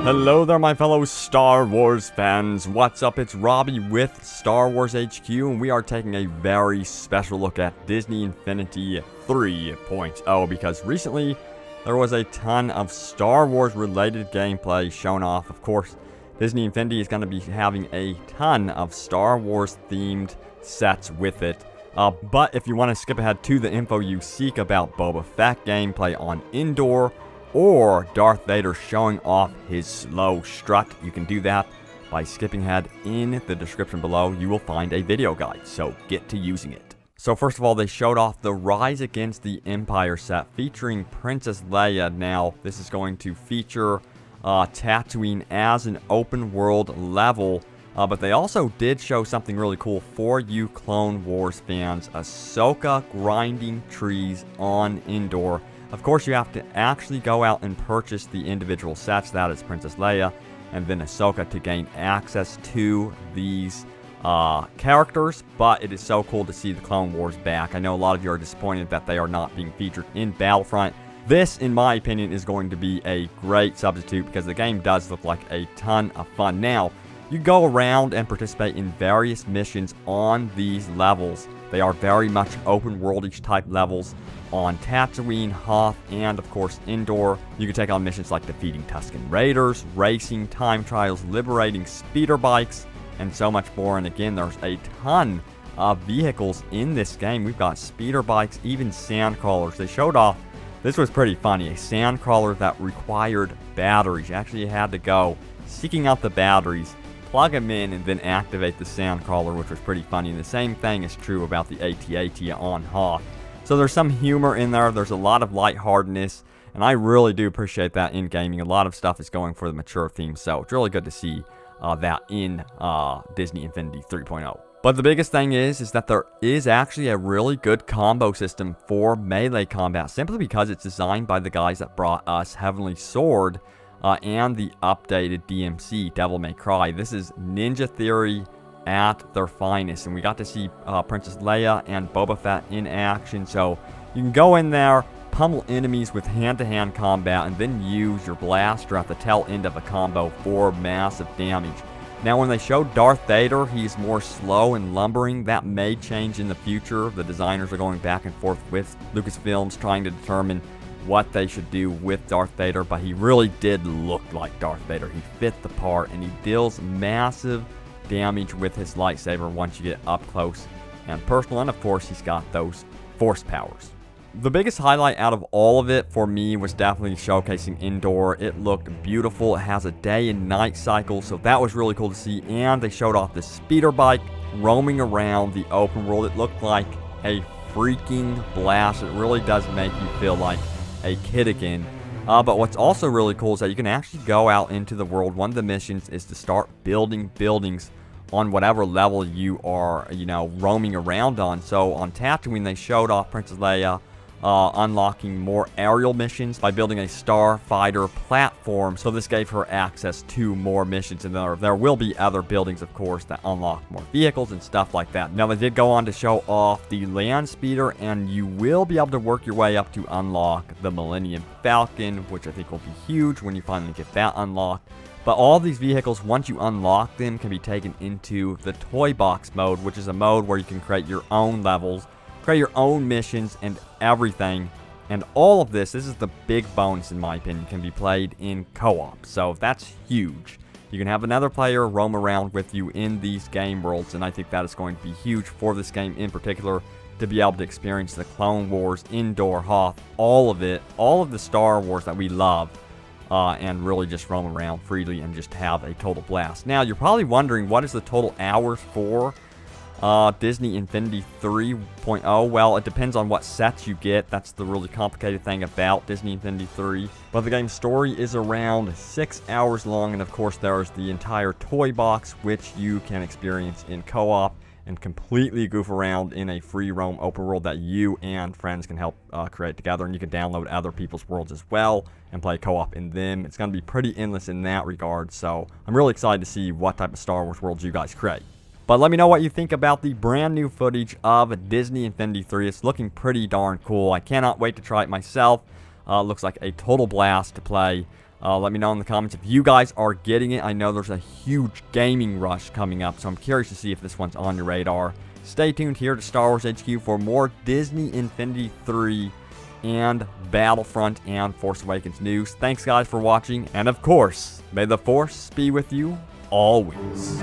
Hello there, my fellow Star Wars fans. What's up? It's Robbie with Star Wars HQ, and we are taking a very special look at Disney Infinity 3.0 because recently there was a ton of Star Wars related gameplay shown off. Of course, Disney Infinity is going to be having a ton of Star Wars themed sets with it. But if you want to skip ahead to the info you seek about Boba Fett gameplay on Endor, or Darth Vader showing off his slow strut, you can do that by skipping ahead. In the description below, you will find a video guide, so get to using it. So first of all, they showed off the Rise Against the Empire set featuring Princess Leia. Now, this is going to feature Tatooine as an open world level, but they also did show something really cool for you Clone Wars fans: Ahsoka grinding trees on Endor. Of course, you have to actually go out and purchase the individual sets, that is Princess Leia and then Ahsoka, to gain access to these characters. But it is so cool to see the Clone Wars back. I know a lot of you are disappointed that they are not being featured in Battlefront. This, in my opinion, is going to be a great substitute because the game does look like a ton of fun. Now, you go around and participate in various missions on these levels. They are very much open world-ish type levels on Tatooine, Hoth, and of course Endor. You can take on missions like defeating Tusken Raiders, racing, time trials, liberating speeder bikes, and so much more. And again, there's a ton of vehicles in this game. We've got speeder bikes, even sandcrawlers. They showed off, this was pretty funny, a sandcrawler that required batteries. You actually had to go seeking out the batteries, plug them in, and then activate the sandcrawler, which was pretty funny. And the same thing is true about the AT-AT on Hoth. So there's some humor in there. There's a lot of lightheartedness, and I really do appreciate that in gaming. A lot of stuff is going for the mature theme, so it's really good to see that in Disney Infinity 3.0. But the biggest thing is that there is actually a really good combo system for melee combat, simply because it's designed by the guys that brought us Heavenly Sword and the updated DMC, Devil May Cry. This is Ninja Theory at their finest, and we got to see Princess Leia and Boba Fett in action. So you can go in there, pummel enemies with hand-to-hand combat, and then use your blaster at the tail end of a combo for massive damage. Now, when they showed Darth Vader, he's more slow and lumbering. That may change in the future. The designers are going back and forth with Lucasfilms, trying to determine what they should do with Darth Vader, but he really did look like Darth Vader. He fit the part, and he deals massive damage with his lightsaber once you get up close and personal. And of course, he's got those force powers. The biggest highlight out of all of it for me was definitely showcasing Endor. It looked beautiful. It has a day and night cycle, so that was really cool to see. And they showed off the speeder bike roaming around the open world. It looked like a freaking blast. It really does make you feel like a kid again. But what's also really cool is that you can actually go out into the world. One of the missions is to start building buildings on whatever level you are, roaming around on. So on Tatooine, they showed off Princess Leia unlocking more aerial missions by building a starfighter platform. So this gave her access to more missions, and there will be other buildings, of course, that unlock more vehicles and stuff like that. Now, they did go on to show off the land speeder, and you will be able to work your way up to unlock the Millennium Falcon, which I think will be huge when you finally get that unlocked. But all these vehicles, once you unlock them, can be taken into the Toy Box mode, which is a mode where you can create your own levels, create your own missions, and everything. And all of this is the big bonus in my opinion, can be played in co-op. So that's huge. You can have another player roam around with you in these game worlds, and I think that is going to be huge for this game in particular, to be able to experience the Clone Wars, Endor, Hoth, all of it, all of the Star Wars that we love, and really just roam around freely and just have a total blast. Now, you're probably wondering, what is the total hours for Disney Infinity 3.0? Well, it depends on what sets you get. That's the really complicated thing about Disney Infinity 3. But the game's story is around 6 hours long, and of course there's the entire toy box, which you can experience in co-op and completely goof around in a free roam open world that you and friends can help create together. And you can download other people's worlds as well and play co-op in them. It's going to be pretty endless in that regard, so I'm really excited to see what type of Star Wars worlds you guys create. But let me know what you think about the brand new footage of Disney Infinity 3. It's looking pretty darn cool. I cannot wait to try it myself. Looks like a total blast to play. Let me know in the comments if you guys are getting it. I know there's a huge gaming rush coming up, so I'm curious to see if this one's on your radar. Stay tuned here to Star Wars HQ for more Disney Infinity 3 and Battlefront and Force Awakens news. Thanks guys for watching, and of course, may the Force be with you always.